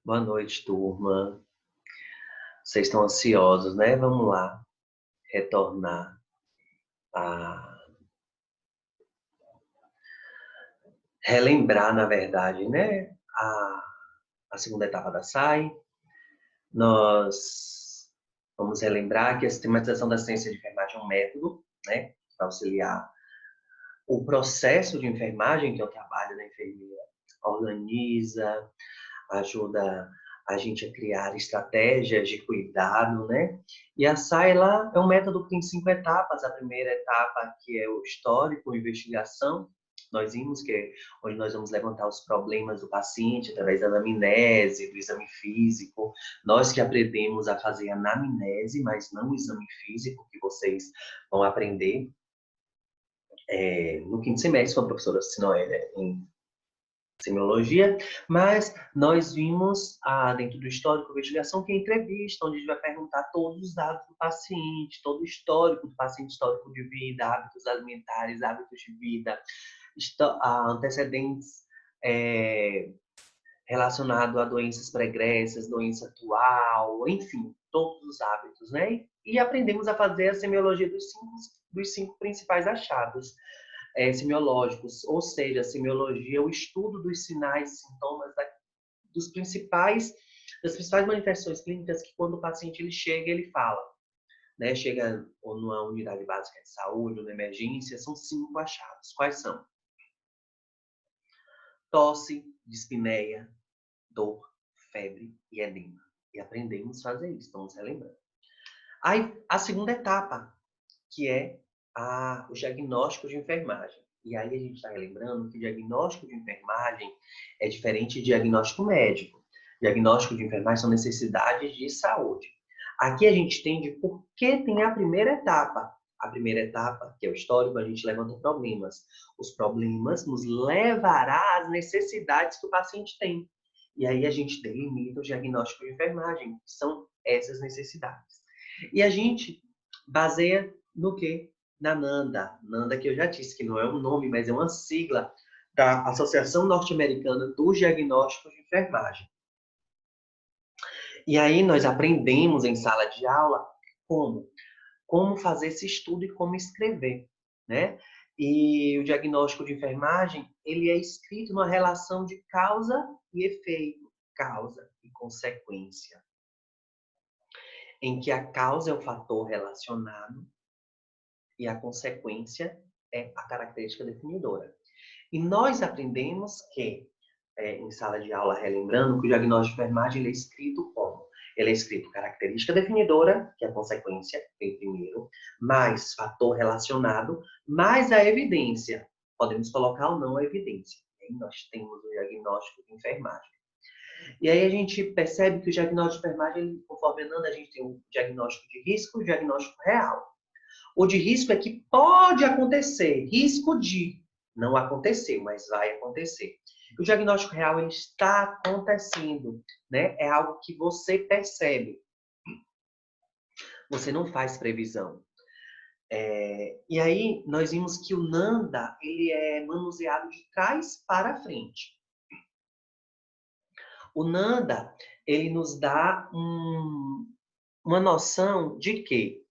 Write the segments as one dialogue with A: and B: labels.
A: Boa noite, turma. Vocês estão ansiosos, né? Vamos lá retornar a relembrar, na verdade, né? A segunda etapa da SAI. Nós vamos relembrar que a sistematização da ciência de enfermagem é um método, né? Para auxiliar o processo de enfermagem, que é o trabalho da enfermeira, organiza, ajuda a gente a criar estratégias de cuidado, né? E a SAILA é um método que tem 5 etapas. A primeira etapa, que é o histórico, investigação, nós vimos que é onde nós vamos levantar os problemas do paciente através da anamnese, do exame físico. Nós que aprendemos a fazer anamnese, mas não o exame físico, que vocês vão aprender no quinto semestre com a professora Sinoélia, em semiologia, mas nós vimos dentro do histórico investigação que é entrevista, onde a gente vai perguntar todos os dados do paciente, todo o histórico do paciente, histórico de vida, hábitos alimentares, hábitos de vida, antecedentes relacionados a doenças pregressas, doença atual, enfim, todos os hábitos, né? E aprendemos a fazer a semiologia dos cinco principais achados semiológicos, ou seja, a semiologia é o estudo dos sinais e sintomas das principais manifestações clínicas que quando o paciente ele chega, ele fala. Né? Chega ou numa unidade básica de saúde ou na emergência, são 5 achados. Quais são? Tosse, dispneia, dor, febre e edema. E aprendemos a fazer isso, estamos relembrando. Aí, a segunda etapa, que é o diagnóstico de enfermagem. E aí a gente está relembrando que o diagnóstico de enfermagem é diferente de diagnóstico médico. Diagnóstico de enfermagem são necessidades de saúde. Aqui a gente entende por que tem a primeira etapa. A primeira etapa, que é o histórico, a gente levanta problemas. Os problemas nos levará às necessidades que o paciente tem. E aí a gente delimita o diagnóstico de enfermagem, que são essas necessidades. E a gente baseia no quê? Na NANDA. NANDA que eu já disse que não é um nome, mas é uma sigla da Associação Norte-Americana dos Diagnósticos de Enfermagem. E aí nós aprendemos em sala de aula como fazer esse estudo e como escrever, né? E o diagnóstico de enfermagem, ele é escrito numa relação de causa e efeito, causa e consequência, em que a causa é o fator relacionado e a consequência é a característica definidora. E nós aprendemos que, em sala de aula, relembrando, que o diagnóstico de enfermagem ele é escrito como? Ele é escrito característica definidora, que é a consequência, em primeiro, mais fator relacionado, mais a evidência. Podemos colocar ou não a evidência. E aí nós temos o diagnóstico de enfermagem. E aí a gente percebe que o diagnóstico de enfermagem, conforme andando, a gente tem o diagnóstico de risco e o diagnóstico real. O de risco é que pode acontecer, risco de não acontecer, mas vai acontecer. O diagnóstico real ele está acontecendo, né? É algo que você percebe. Você não faz previsão. E aí nós vimos que o NANDA ele é manuseado de trás para frente. O NANDA ele nos dá uma noção de quê?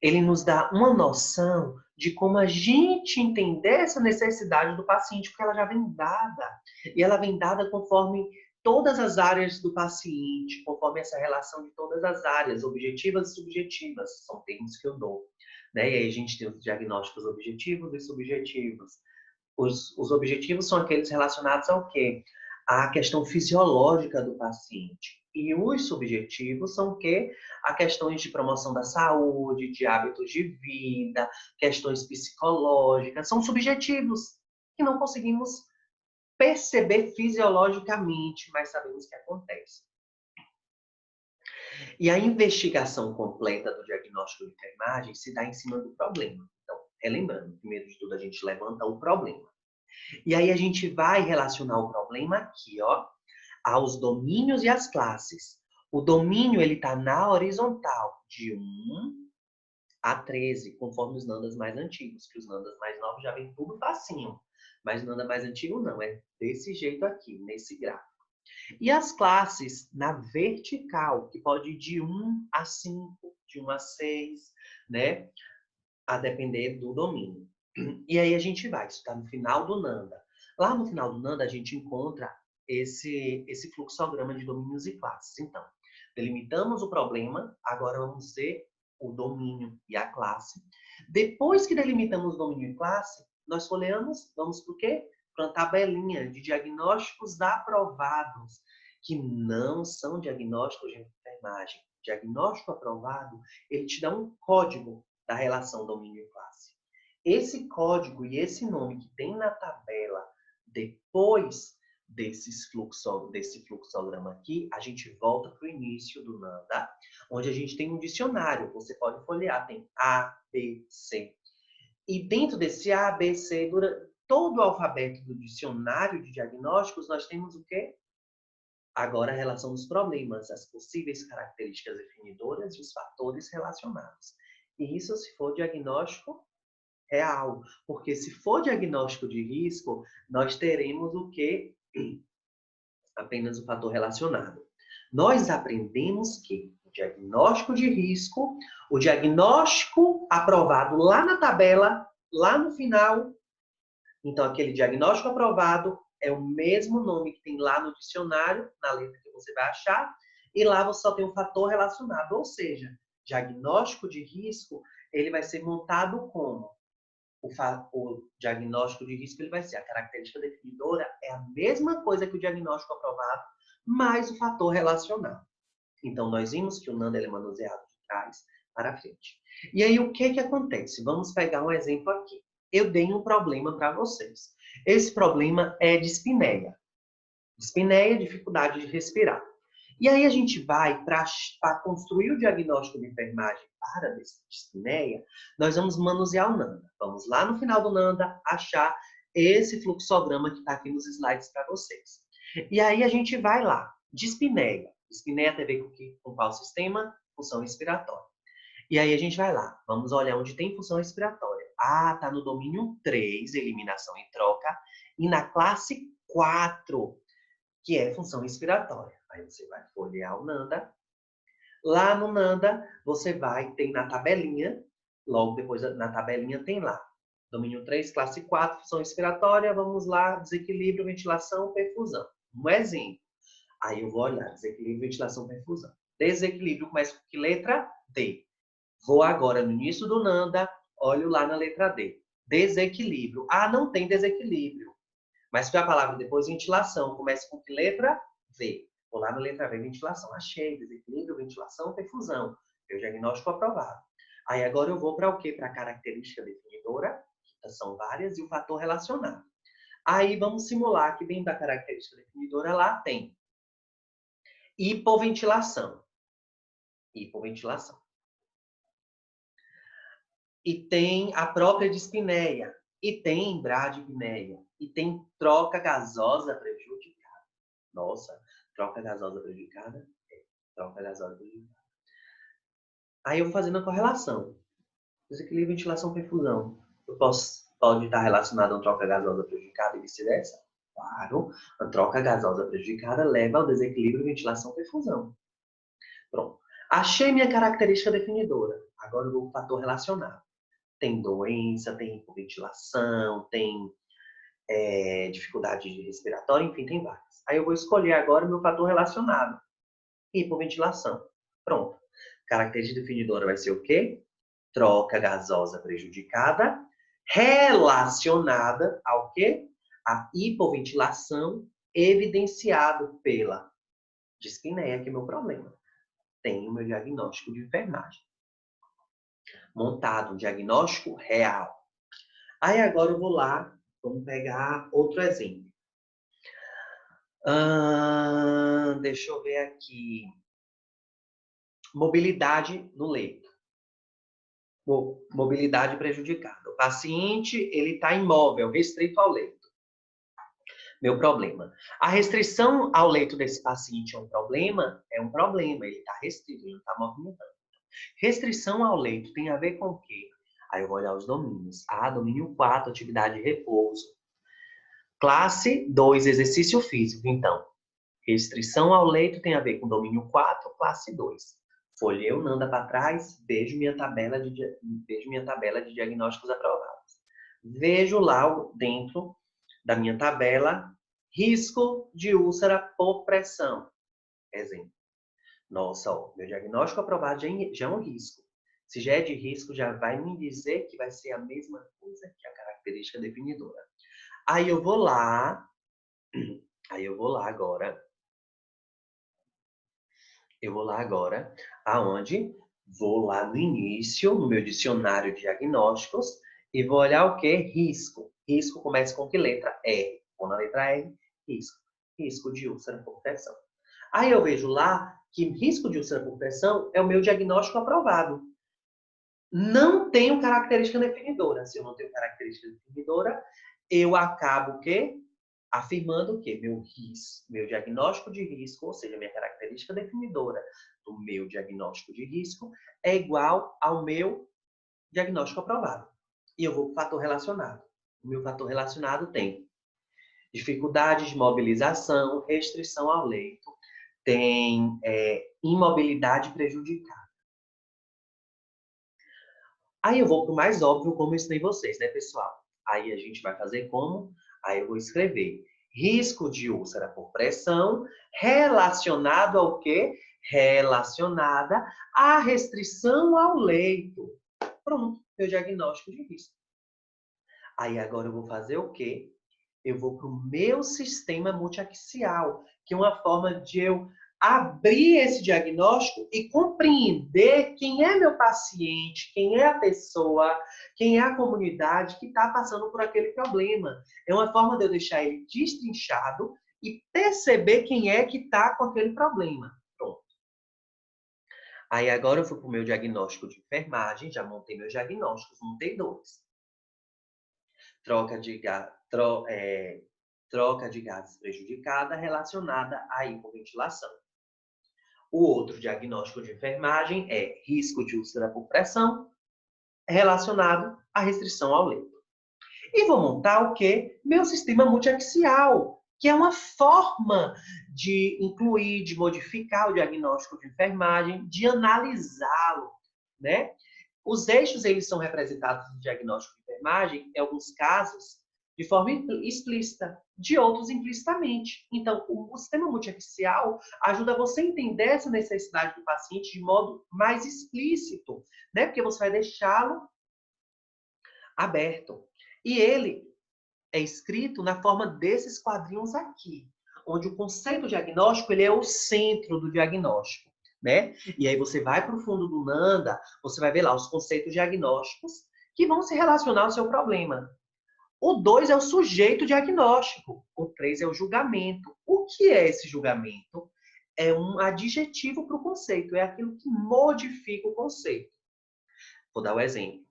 A: Ele nos dá uma noção de como a gente entender essa necessidade do paciente, porque ela já vem dada. E ela vem dada conforme todas as áreas do paciente, conforme essa relação de todas as áreas, objetivas e subjetivas, são termos que eu dou. Né? E aí a gente tem os diagnósticos objetivos e subjetivos. Os objetivos são aqueles relacionados ao quê? A questão fisiológica do paciente. E os subjetivos são o quê? A questões de promoção da saúde, de hábitos de vida, questões psicológicas. São subjetivos que não conseguimos perceber fisiologicamente, mas sabemos que acontece. E a investigação completa do diagnóstico de enfermagem se dá em cima do problema. Então, relembrando, primeiro de tudo a gente levanta o problema. E aí a gente vai relacionar o problema aqui, ó, aos domínios e às classes. O domínio ele está na horizontal, de 1 a 13, conforme os NANDAs mais antigos, que os NANDAs mais novos já vem tudo facinho. Mas o NANDA mais antigo não, é desse jeito aqui, nesse gráfico. E as classes na vertical, que pode ir de 1 a 5, de 1 a 6, né? A depender do domínio. E aí a gente vai, isso está no final do Nanda. Lá no final do Nanda a gente encontra esse fluxograma de domínios e classes. Então, delimitamos o problema, agora vamos ver o domínio e a classe. Depois que delimitamos o domínio e classe, nós folheamos, vamos para o quê? Para uma tabelinha de diagnósticos aprovados, que não são diagnósticos de enfermagem. Diagnóstico aprovado, ele te dá um código da relação domínio e classe. Esse código e esse nome que tem na tabela depois desse fluxograma aqui, a gente volta para o início do Nanda, onde a gente tem um dicionário. Você pode folhear, tem A, B, C. E dentro desse A, B, C, durante todo o alfabeto do dicionário de diagnósticos, nós temos o quê? Agora a relação dos problemas, as possíveis características definidoras e os fatores relacionados. E isso se for diagnóstico real. Porque se for diagnóstico de risco, nós teremos o quê? Apenas o fator relacionado. Nós aprendemos que o diagnóstico de risco, o diagnóstico aprovado lá na tabela, lá no final, então aquele diagnóstico aprovado é o mesmo nome que tem lá no dicionário, na letra que você vai achar, e lá você só tem um fator relacionado, ou seja, diagnóstico de risco, ele vai ser montado como? O diagnóstico de risco ele vai ser a característica definidora, é a mesma coisa que o diagnóstico aprovado, mais o fator relacionado. Então, nós vimos que o Nanda é manuseado de trás para frente. E aí, o que acontece? Vamos pegar um exemplo aqui. Eu dei um problema para vocês. Esse problema é de espineia. Espineia, dificuldade de respirar. E aí a gente vai para construir o diagnóstico de enfermagem para dispneia, nós vamos manusear o Nanda. Vamos lá no final do Nanda achar esse fluxograma que está aqui nos slides para vocês. E aí a gente vai lá, dispneia. Dispneia tem a ver com qual sistema? Função respiratória. E aí a gente vai lá, vamos olhar onde tem função respiratória. Ah, está no domínio 3, eliminação e troca, e na classe 4, que é função respiratória. Aí você vai folhear o Nanda. Lá no Nanda, você vai, tem na tabelinha, logo depois na tabelinha tem lá. Domínio 3, classe 4, função respiratória, vamos lá, desequilíbrio, ventilação, perfusão. Um exemplo. Aí eu vou olhar, desequilíbrio, ventilação, perfusão. Desequilíbrio começa com que letra? D. Vou agora no início do Nanda, olho lá na letra D. Desequilíbrio. Ah, não tem desequilíbrio. Mas foi a palavra depois, ventilação. Começa com que letra? V. Vou lá na letra V, ventilação. Achei, desequilíbrio, ventilação, perfusão. Meu diagnóstico aprovado. Aí agora eu vou para o quê? Para a característica definidora, que são várias, e o fator relacionado. Aí vamos simular que dentro da característica definidora lá tem hipoventilação. Hipoventilação. E tem a própria dispneia. E tem bradipneia. E tem troca gasosa prejudicada. Nossa, troca gasosa prejudicada? É, troca gasosa prejudicada. Aí eu vou fazendo a correlação. Desequilíbrio, ventilação, perfusão. Pode estar relacionado a uma troca gasosa prejudicada e vice-versa? Claro, a troca gasosa prejudicada leva ao desequilíbrio, ventilação, perfusão. Pronto. Achei minha característica definidora. Agora o fator relacionado. Tem doença, tem hipoventilação, tem dificuldade respiratória, enfim, tem várias. Aí eu vou escolher agora o meu fator relacionado. Hipoventilação. Pronto. Característica definidora vai ser o quê? Troca gasosa prejudicada relacionada ao quê? A hipoventilação evidenciado pela dispneia, que é meu problema. Tenho o meu diagnóstico de enfermagem. Montado um diagnóstico real. Aí agora eu vou lá, vamos pegar outro exemplo. Deixa eu ver aqui. Mobilidade no leito. Mobilidade prejudicada. O paciente ele está imóvel, restrito ao leito. Meu problema. A restrição ao leito desse paciente é um problema? É um problema. Ele está restrito, ele não está movimentando. Restrição ao leito tem a ver com o quê? Aí eu vou olhar os domínios. Domínio 4, atividade de repouso. Classe 2, exercício físico. Então, Restrição ao leito tem a ver com domínio 4, classe 2. Folhei o Nanda para trás, vejo minha tabela de diagnósticos aprovados. Vejo lá dentro da minha tabela risco de úlcera por pressão. Exemplo. Nossa, ó, meu diagnóstico aprovado já é um risco. Se já é de risco, já vai me dizer que vai ser a mesma coisa que a característica definidora. Aí eu vou lá agora. Aonde? Vou lá no início, no meu dicionário de diagnósticos, e vou olhar o que? Risco. Risco começa com que letra? R. Vou na letra R, risco. Risco de úlcera por pressão. Aí eu vejo lá que risco de úlcera por pressão é o meu diagnóstico aprovado. Não tenho característica definidora. Se eu não tenho característica definidora, eu acabo o quê? Afirmando que meu diagnóstico de risco, ou seja, minha característica definidora do meu diagnóstico de risco, é igual ao meu diagnóstico aprovado. E eu vou para o fator relacionado. O meu fator relacionado tem dificuldade de mobilização, restrição ao leito, tem imobilidade prejudicada. Aí eu vou para o mais óbvio, como eu ensinei vocês, né, pessoal? Aí a gente vai fazer como? Aí eu vou escrever risco de úlcera por pressão relacionado ao quê? Relacionada à restrição ao leito. Pronto, meu diagnóstico de risco. Aí agora eu vou fazer o quê? Eu vou para o meu sistema multiaxial, que é uma forma de eu abrir esse diagnóstico e compreender quem é meu paciente, quem é a pessoa, quem é a comunidade que está passando por aquele problema. É uma forma de eu deixar ele destrinchado e perceber quem é que está com aquele problema. Pronto. Aí agora eu fui para o meu diagnóstico de enfermagem, já montei meus diagnósticos, montei dois. Troca de gases prejudicada relacionada à hipoventilação. O outro diagnóstico de enfermagem é risco de úlcera por pressão relacionado à restrição ao leito. E vou montar o quê? Meu sistema multiaxial, que é uma forma de incluir, de modificar o diagnóstico de enfermagem, de analisá-lo, né? Os eixos, eles são representados no diagnóstico de enfermagem, em alguns casos, de forma explícita, de outros implicitamente. Então, o sistema multiaxial ajuda você a entender essa necessidade do paciente de modo mais explícito, né? Porque você vai deixá-lo aberto. E ele é escrito na forma desses quadrinhos aqui, onde o conceito diagnóstico ele é o centro do diagnóstico. Né? E aí você vai para o fundo do Nanda, você vai ver lá os conceitos diagnósticos que vão se relacionar ao seu problema. O 2 é o sujeito diagnóstico, o 3 é o julgamento. O que é esse julgamento? É um adjetivo para o conceito, é aquilo que modifica o conceito. Vou dar o exemplo.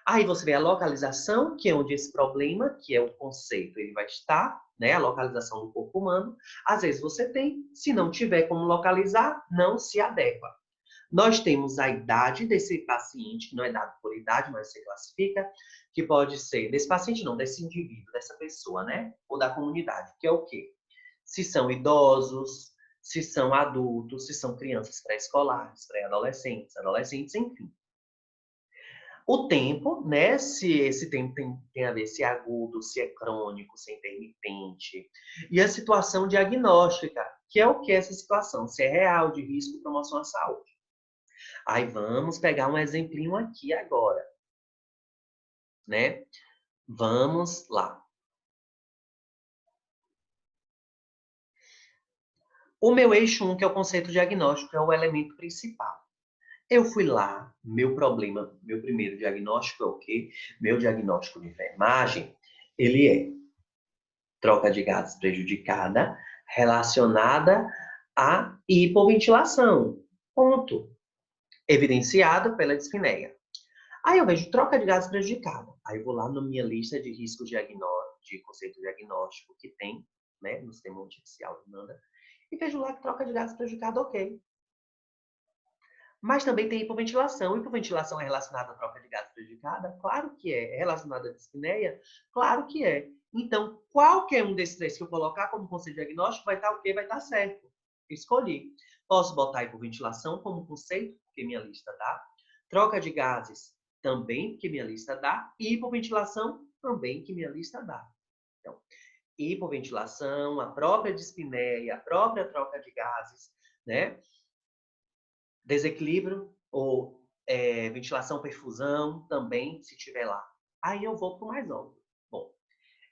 A: Aí você vê a localização, que é onde esse problema, que é o conceito, ele vai estar, né? A localização do corpo humano. Às vezes você tem, se não tiver como localizar, não se adequa. Nós temos a idade desse paciente, que não é dado por idade, mas se classifica, que pode ser desse paciente não, desse indivíduo, dessa pessoa, né? Ou da comunidade, que é o quê? Se são idosos, se são adultos, se são crianças pré-escolares, pré-adolescentes, adolescentes, enfim. O tempo, né? Se esse tempo tem a ver se é agudo, se é crônico, se é intermitente. E a situação diagnóstica, que é o que é essa situação? Se é real, de risco, promoção à saúde. Aí vamos pegar um exemplinho aqui agora, né? Vamos lá. O meu eixo 1, que é o conceito diagnóstico, é o elemento principal. Eu fui lá, meu problema, meu primeiro diagnóstico é o quê? Meu diagnóstico de enfermagem, ele é troca de gases prejudicada relacionada à hipoventilação. Ponto. Evidenciado pela dispneia. Aí eu vejo troca de gases prejudicada. Aí eu vou lá na minha lista de riscos de conceito diagnóstico que tem, né, no sistema multiaxial do Nanda, e vejo lá que troca de gases prejudicada, ok. Mas também tem hipoventilação. Hipoventilação é relacionada à troca de gases prejudicada? Claro que é. É relacionada à dispneia? Claro que é. Então, qualquer um desses três que eu colocar como conceito diagnóstico vai estar o quê? Vai estar certo. Escolhi. Posso botar hipoventilação como conceito, porque minha lista dá. Troca de gases, também, que minha lista dá. E hipoventilação, também, que minha lista dá. Então, hipoventilação, a própria dispneia, a própria troca de gases, né? Desequilíbrio ou ventilação-perfusão também, se tiver lá. Aí eu vou para o mais óbvio. Bom,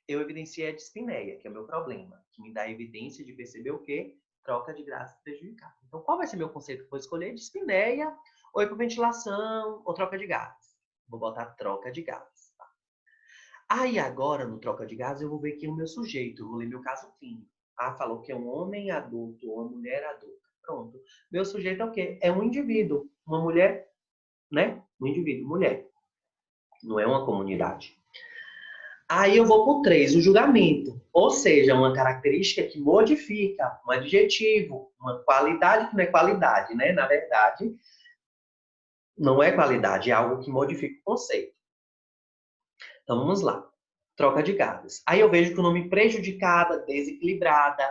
A: eu evidenciei a dispneia, que é o meu problema, que me dá a evidência de perceber o quê? Troca de gases prejudicada. Então, qual vai ser meu conceito que eu vou escolher? Dispneia, ou hipoventilação, ou troca de gases. Vou botar troca de gases. Tá? Aí, agora, no troca de gases, eu vou ver aqui o meu sujeito. Eu vou ler meu caso clínico. Ah, falou que é um homem adulto ou uma mulher adulta. Pronto. Meu sujeito é o quê? É um indivíduo. Uma mulher, né? Um indivíduo, mulher. Não é uma comunidade. Aí eu vou para o 3, o julgamento. Ou seja, uma característica que modifica, um adjetivo, uma qualidade que não é qualidade, né? Na verdade, não é qualidade, é algo que modifica o conceito. Então vamos lá. Troca de gases. Aí eu vejo que o nome prejudicada, desequilibrada.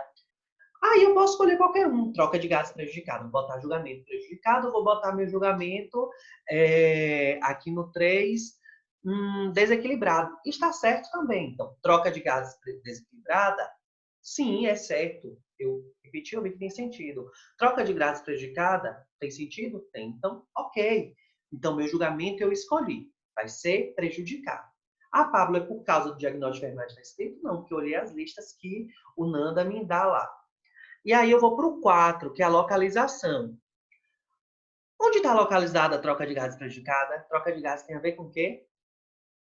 A: Aí eu posso escolher qualquer um. Troca de gases prejudicada. Vou botar julgamento prejudicado, vou botar meu julgamento aqui no 3, desequilibrado. Está certo também. Então, troca de gases desequilibrada, sim, é certo. Eu repeti, eu vi que tem sentido. Troca de gases prejudicada, tem sentido? Tem. Então, ok. Então, meu julgamento eu escolhi. Vai ser prejudicado. Ah, Pablo, é por causa do diagnóstico de enfermagem está escrito? Não, porque eu olhei as listas que o Nanda me dá lá. E aí eu vou para o 4, que é a localização. Onde está localizada a troca de gases prejudicada? Troca de gases tem a ver com o quê?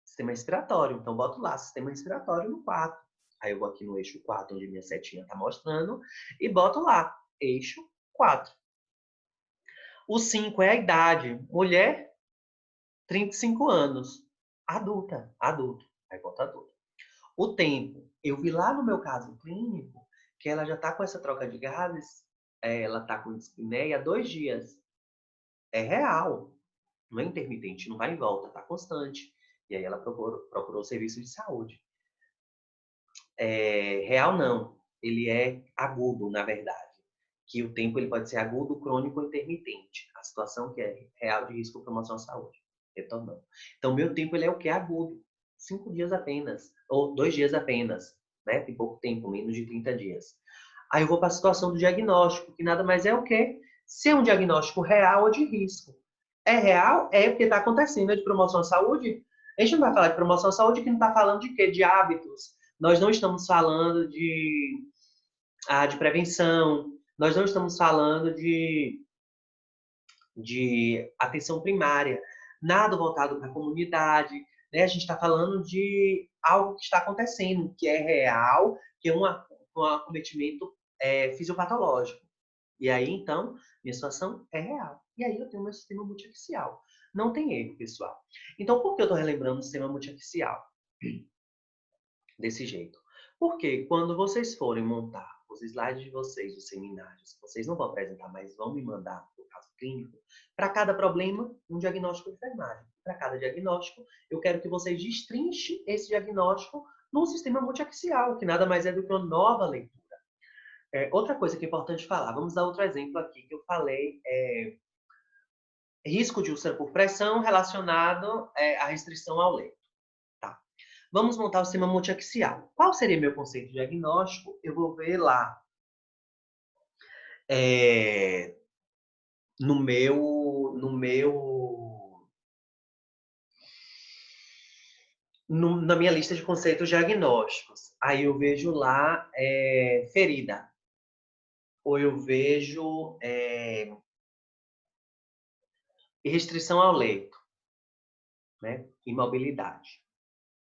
A: Sistema respiratório. Então, boto lá, sistema respiratório no 4. Aí eu vou aqui no eixo 4, onde minha setinha está mostrando, e boto lá, eixo 4. O 5 é a idade. Mulher, 35 anos. Adulta, adulto. Aí boto adulto. O tempo. Eu vi lá no meu caso clínico que ela já está com essa troca de gases, ela está com dispneia há 2 dias. É real, não é intermitente, não vai e volta, está constante. E aí ela procurou o serviço de saúde. Real não, ele é agudo, na verdade. Que o tempo ele pode ser agudo, crônico ou intermitente. A situação que é real de risco de promoção à saúde. Retornando. Então, meu tempo ele é o que? Agudo. 5 dias apenas, ou 2 dias apenas. Né? Tem pouco tempo, menos de 30 dias. Aí eu vou para a situação do diagnóstico, que nada mais é o quê? Se é um diagnóstico real ou de risco. É real? É porque está acontecendo. É de promoção à saúde? A gente não vai falar de promoção à saúde que não está falando de quê? De hábitos. Nós não estamos falando de prevenção. Nós não estamos falando de atenção primária. Nada voltado para a comunidade. Né? A gente está falando de algo que está acontecendo, que é real, que é um acometimento fisiopatológico. E aí, então, minha situação é real. E aí eu tenho meu sistema multiaxial. Não tem erro, pessoal. Então, por que eu estou relembrando o sistema multiaxial? Desse jeito. Porque quando vocês forem montar os slides de vocês, dos seminários, vocês não vão apresentar, mas vão me mandar o caso clínico, para cada problema, um diagnóstico de enfermagem. Para cada diagnóstico, eu quero que vocês destrinchem esse diagnóstico no sistema multiaxial, que nada mais é do que uma nova leitura. Outra coisa que é importante falar, vamos dar outro exemplo aqui que eu falei, risco de úlcera por pressão relacionado à restrição ao leito. Tá. Vamos montar o sistema multiaxial. Qual seria meu conceito diagnóstico? Eu vou ver lá no na minha lista de conceitos diagnósticos. Aí eu vejo lá ferida. Ou eu vejo restrição ao leito, né? Imobilidade.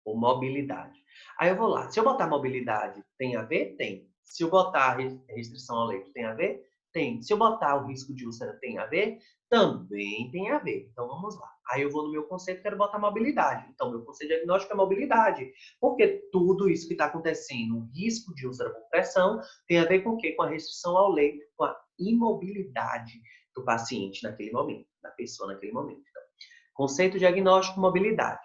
A: Ou mobilidade. Aí eu vou lá. Se eu botar mobilidade, tem a ver? Tem. Se eu botar restrição ao leito, tem a ver? Tem. Se eu botar o risco de úlcera, tem a ver? Também tem a ver. Então vamos lá. Aí eu vou no meu conceito, quero botar mobilidade. Então, meu conceito diagnóstico é mobilidade. Porque tudo isso que está acontecendo, o risco de úlcera por pressão, tem a ver com o quê? Com a restrição ao leito, com a imobilidade do paciente naquele momento, da pessoa naquele momento. Então, conceito diagnóstico, mobilidade.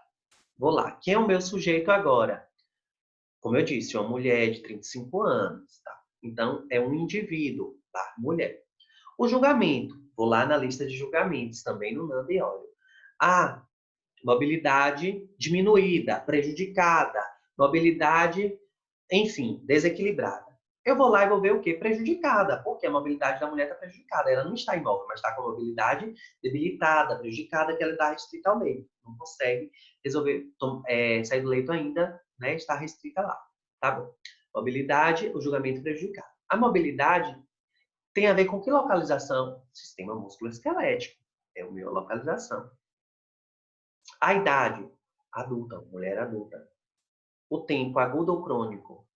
A: Vou lá. Quem é o meu sujeito agora? Como eu disse, uma mulher de 35 anos, tá? Então, é um indivíduo, tá? Mulher. O julgamento. Vou lá na lista de julgamentos, também no NAND e olho. Ah, mobilidade diminuída, prejudicada, mobilidade, enfim, desequilibrada. Eu vou lá e vou ver o quê? Prejudicada, porque a mobilidade da mulher está prejudicada. Ela não está imóvel, mas está com a mobilidade debilitada, prejudicada, que ela está restrita ao leito. Não consegue resolver, sair do leito ainda, né? Está restrita lá. Tá bom. Mobilidade, o julgamento prejudicado. A mobilidade tem a ver com que localização? Sistema musculoesquelético. É a minha localização. A idade, adulta, mulher adulta. O tempo, agudo ou crônico?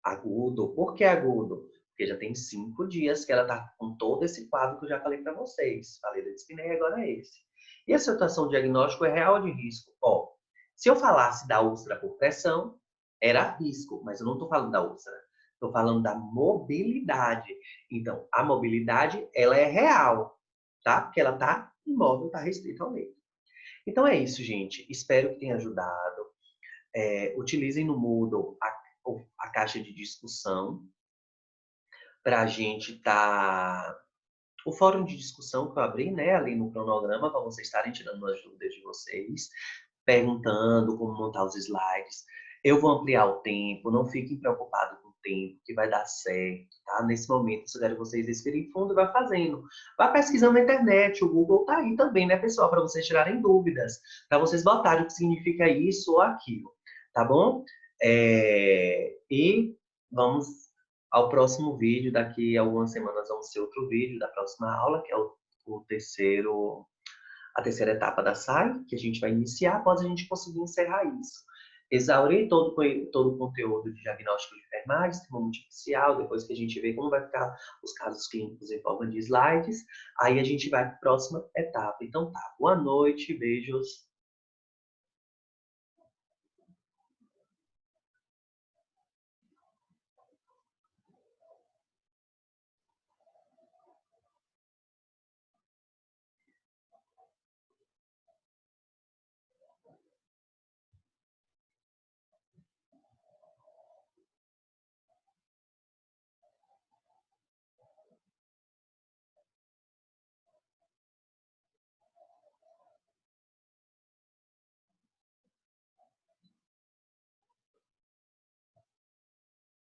A: Agudo. Por que agudo? Porque já tem 5 dias que ela está com todo esse quadro que eu já falei para vocês. Falei da dispneia, agora é esse. E a situação diagnóstico é real ou de risco? Ó, se eu falasse da úlcera por pressão, era risco, mas eu não estou falando da úlcera. Estou falando da mobilidade. Então, a mobilidade, ela é real, tá? Porque ela está imóvel, está restrita ao leito. Então é isso, gente. Espero que tenha ajudado. Utilizem no Moodle a caixa de discussão para a gente estar... O fórum de discussão que eu abri, né, ali no cronograma, para vocês estarem tirando as dúvidas de vocês, perguntando como montar os slides. Eu vou ampliar o tempo, não fiquem preocupados com o tempo, que vai dar certo, tá? Nesse momento, eu quero que vocês respirem fundo e vá fazendo. Vá pesquisando na internet, o Google tá aí também, né, pessoal, para vocês tirarem dúvidas, para vocês botarem o que significa isso ou aquilo, tá bom? E vamos ao próximo vídeo, daqui a algumas semanas vamos ter outro vídeo da próxima aula, que é o terceiro, a terceira etapa da SAI, que a gente vai iniciar após a gente conseguir encerrar isso. Exaurir todo o conteúdo de diagnóstico de enfermagem, sistema multificial, depois que a gente vê como vai ficar os casos clínicos em forma de slides, aí a gente vai para a próxima etapa. Então tá, boa noite, beijos.